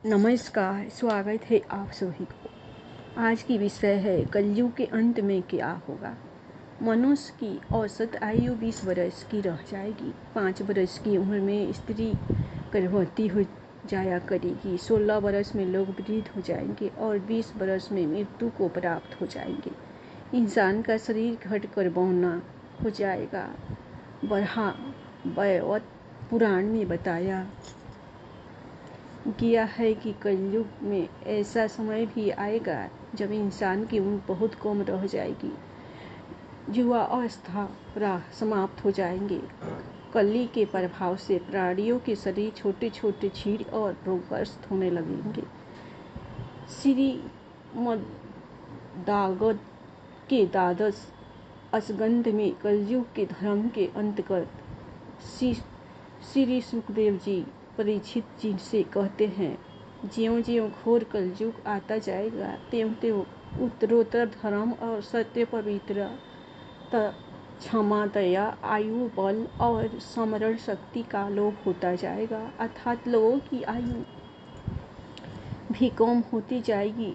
नमस्कार, स्वागत है आप सभी को। आज की विषय है कलयुग के अंत में क्या होगा। मनुष्य की औसत आयु 20 वर्ष की रह जाएगी। 5 वर्ष की उम्र में स्त्री गर्भवती हो जाया करेगी। 16 वर्ष में लोग वृद्ध हो जाएंगे और 20 वर्ष में मृत्यु को प्राप्त हो जाएंगे। इंसान का शरीर घटकर बौना हो जाएगा। बृहद पुराण में बताया गया है कि कलयुग में ऐसा समय भी आएगा जब इंसान की उम्र बहुत कम रह जाएगी। युवा अवस्था समाप्त हो जाएंगे। कली के प्रभाव से प्राणियों के शरीर छोटे छोटे छीड़ और रोगग्रस्त होने लगेंगे। श्रीमद्भागवत के द्वादश स्कंध में कलयुग के धर्म के अंतर्गत श्री सुखदेव जी परीक्षित जी से कहते हैं, ज्यों ज्यों घोर कलयुग आता जाएगा त्यों त्यों उत्तरोत्तर धर्म और सत्य पवित्रता, क्षमा, दया, आयु, बल और स्मरण शक्ति का लोप होता जाएगा, अर्थात लोगों की आयु भी कम होती जाएगी।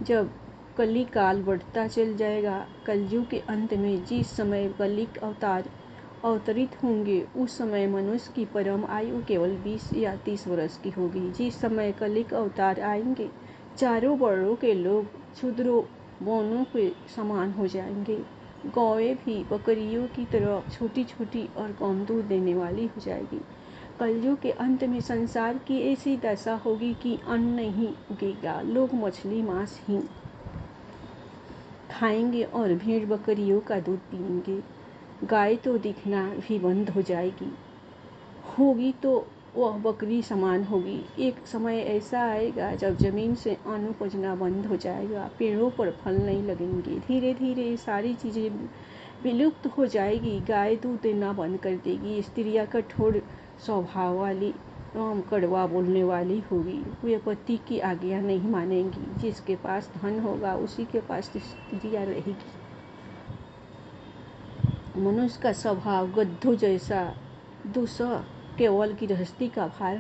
जब कली काल बढ़ता चल जाएगा, कलयुग के अंत में जिस समय कलिक अवतार अवतरित होंगे उस समय मनुष्य की परम आयु केवल 20 या 30 वर्ष की होगी। जिस समय कलिक अवतार आएंगे, चारों वर्णों के लोग क्षुद्रों बौनों के समान हो जाएंगे। गौएं भी बकरियों की तरह छोटी छोटी और कम दूध देने वाली हो जाएगी। कलयुग के अंत में संसार की ऐसी दशा होगी कि अन्न नहीं उगेगा। लोग मछली मांस ही खाएंगे और भेड़ बकरियों का दूध पिएंगे। गाय तो दिखना भी बंद हो जाएगी, होगी तो वह बकरी समान होगी। एक समय ऐसा आएगा जब जमीन से अन्न उपजना बंद हो जाएगा, पेड़ों पर फल नहीं लगेंगे। धीरे धीरे ये सारी चीज़ें विलुप्त हो जाएगी। गाय दूध देना बंद कर देगी। स्त्रियाँ कठोर स्वभाव वाली एवं कड़वा बोलने वाली होगी। वे पति की आज्ञा नहीं मानेंगी। जिसके पास धन होगा उसी के पास स्त्रियाँ रहेगी। मनुष्य का स्वभाव गद्धों जैसा दुस्सह केवल गृहस्थी का भार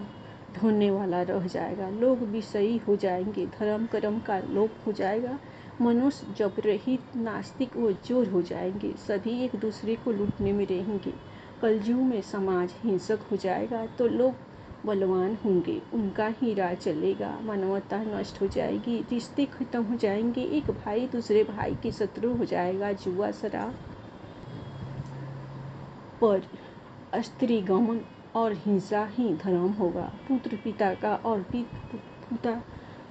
ढोने वाला रह जाएगा। लोग विषयी हो जाएंगे। धर्म कर्म का लोप हो जाएगा। मनुष्य जब रहित नास्तिक व चोर हो जाएंगे। सभी एक दूसरे को लूटने में रहेंगे। कलयुग में समाज हिंसक हो जाएगा तो लोग बलवान होंगे, उनका ही राज चलेगा। मानवता नष्ट हो जाएगी, रिश्ते खत्म हो जाएंगे। एक भाई दूसरे भाई के शत्रु हो जाएगा। जुआ, शराब पर स्त्री गमन और हिंसा ही धर्म होगा। पुत्र पिता का और पिता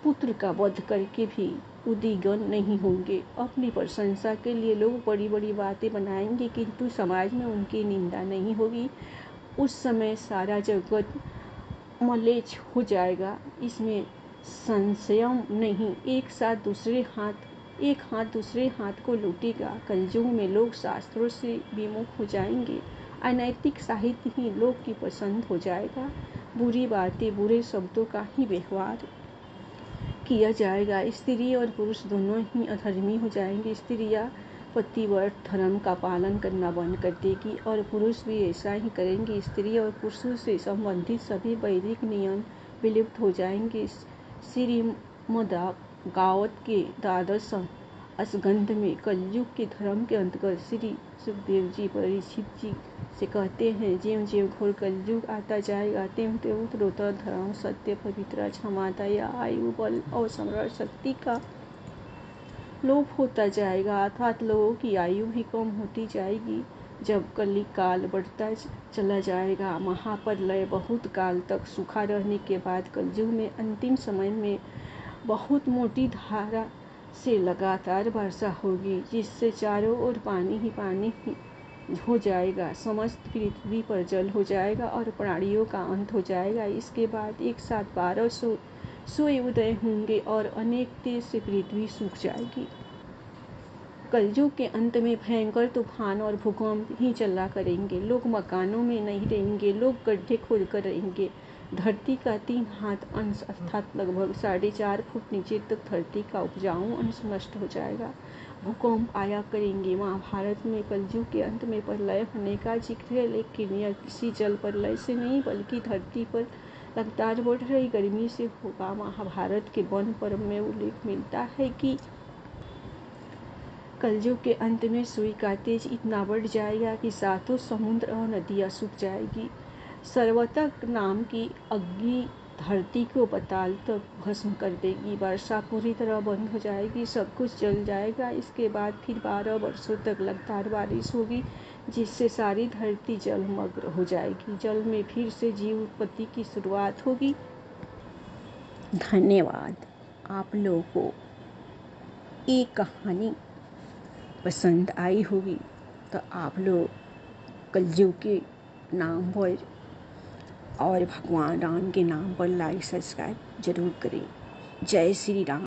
पुत्र का वध करके भी उद्विग्न नहीं होंगे। अपनी प्रशंसा के लिए लोग बड़ी बड़ी बातें बनाएंगे, किंतु समाज में उनकी निंदा नहीं होगी। उस समय सारा जगत मलेच्छ हो जाएगा, इसमें संशय नहीं। एक हाथ दूसरे हाथ को लूटेगा। कलयुग में लोग शास्त्रों से विमुख हो जाएंगे। अनैतिक साहित्य ही लोग की पसंद हो जाएगा। बुरी बातें, बुरे शब्दों का ही व्यवहार किया जाएगा। स्त्री और पुरुष दोनों ही अधर्मी हो जाएंगे। स्त्रियां पतिव्रत धर्म का पालन करना बंद कर देगी और पुरुष भी ऐसा ही करेंगे। स्त्री और पुरुषों से संबंधित सभी वैदिक नियम विलुप्त हो जाएंगे। श्रीमद्भागवत के द्वादश स्कंध में कलयुग के धर्म के अंतर्गत श्री सुखदेव जी परीक्षित जी से कहते हैं, ज्यों ज्यों घोर कलयुग आता जाएगा त्यों त्यों उत्तरोत्तर धर्म, सत्य, पवित्रता, क्षमा, दया, आयु, बल और स्मरण शक्ति का लोप होता जाएगा, अर्थात लोगों की आयु भी कम होती जाएगी। जब कली काल बढ़ता चला जाएगा, महाप्रलय बहुत काल तक सूखा रहने के बाद कलयुग में अंतिम समय में बहुत मोटी धारा से लगातार वर्षा होगी, जिससे चारों ओर पानी ही पानी हो जाएगा। समस्त पृथ्वी पर जल हो जाएगा और प्राणियों का अंत हो जाएगा। इसके बाद एक साथ 1200 सूर्योदय होंगे और अनेक तेज से पृथ्वी सूख जाएगी। कलयुग के अंत में भयंकर तूफान और भूकंप ही चला करेंगे। लोग मकानों में नहीं रहेंगे, लोग गड्ढे खोद कर रहेंगे। धरती का 3 हाथ अंश अर्थात लगभग 4.5 फुट नीचे तक धरती का उपजाऊ अंश नष्ट हो जाएगा। भूकंप आया करेंगे। महाभारत में कलयुग के अंत में प्रलय होने का जिक्र है, लेकिन यह किसी जल प्रलय से नहीं बल्कि धरती पर लगातार बढ़ रही गर्मी से होगा। महाभारत के वन पर्व में उल्लेख मिलता है कि कलयुग के अंत में सुई का तेज इतना बढ़ जाएगा कि सातों समुद्र और नदियाँ सूख जाएगी। सर्वतक नाम की अग्नि धरती को पाताल तक भस्म कर देगी। वर्षा पूरी तरह बंद हो जाएगी, सब कुछ जल जाएगा। इसके बाद फिर 12 वर्षों तक लगातार बारिश होगी, जिससे सारी धरती जलमग्न हो जाएगी। जल में फिर से जीव उत्पत्ति की शुरुआत होगी। धन्यवाद। आप लोगों को ये कहानी पसंद आई होगी तो आप लोग कलयुग के नाम पर और भगवान राम के नाम पर लाइक सब्सक्राइब जरूर करें। जय श्री राम।